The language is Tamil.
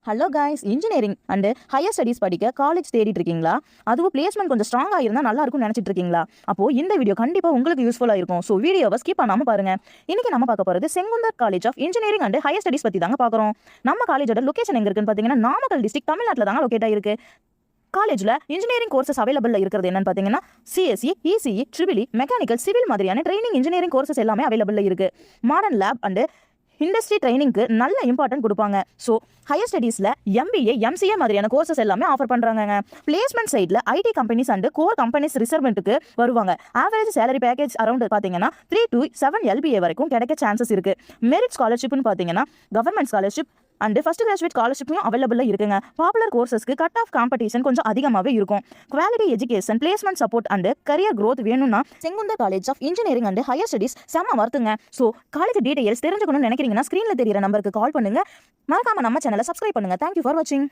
Hello guys, engineering and higher studies படிக்க காலேஜ் தேடிட்டு இருக்கீங்களா? அதுவும் பிளேஸ்மெண்ட் கொஞ்சம் ஸ்ட்ராங்காக இருந்தால் நல்லா இருக்கும்னு நினச்சிட்டு இருக்கீங்களா? அப்போ இந்த வீடியோ கண்டிப்பாக உங்களுக்கு யூஸ்ஃபுல்லாக இருக்கும். ஸோ வீடியோவை ஸ்கிப் பண்ணாமல் பாருங்க. இன்னைக்கு நம்ம பார்க்க போகிறது Sengunthar college of engineering and higher studies பற்றி தாங்க பார்க்குறோம். நம்ம காலேஜோட லொகேஷன் எங்க இருக்குன்னு பார்த்தீங்கன்னா நாமக்கல் டிஸ்ட்ரிக்ட், தமிழ்நாட்டில் தாங்க லொகேட் ஆயிருக்கு. காலேஜில் இன்ஜினியரிங் கோர்சஸ் அவைலபிள் இருக்கிறது என்னன்னு பார்த்தீங்கன்னா CSE, ECE, triple E, mechanical, civil மாதிரியான ட்ரைனிங் இன்ஜினியரிங் கோர்சஸ் எல்லாமே அவைலபிள் இருக்கு. மாடர்ன் லேப் அண்ட் இண்டஸ்ட்ரி ட்ரைனிங்க்கு நல்ல இம்பார்ட்டன்ட் கொடுப்பாங்க. ஸோ ஹையர் ஸ்டடீஸில் எம்பிஏ, எம்சிஏ மாதிரியான கோர்சஸ் எல்லாமே ஆஃபர் பண்ணுறாங்க. பிளேஸ்மெண்ட் சைடில் IT companies and core companies ரிசர்வ்மெண்ட்டுக்கு வருவாங்க. ஆவரேஜ் சேலரி பேக்கேஜ் அரௌண்ட் பார்த்தீங்கன்னா 3 to 7 LPA வரைக்கும் கிடைக்க சான்சஸ் இருக்கு. மெரிட் ஸ்காலர்ஷிப்னு பார்த்தீங்கன்னா government scholarship and first graduate ஸ்காலர்ஷிப்பும் அவைலபிளாக இருக்குங்க. பாப்புலர் கோர்சஸ்க்கு கட் ஆஃப் காம்படிஷன் கொஞ்சம் அதிகமாகவே இருக்கும். Quality education, placement support and career growth வேணும்னா Sengunthar college of engineering and higher studies செம்ம வருத்துங்க. ஸோ காலேஜ் டீடைல்ஸ் தெரிஞ்சுக்கணும்னு நினைக்கிறீங்கன்னா ஸ்க்ரீனில் தெரியிற நம்பருக்கு கால் பண்ணுங்க. மறக்காம நம்ம சேனலை சப்ஸ்கிரைப் பண்ணுங்க. தேங்க்யூ ஃபார் வாட்சிங்.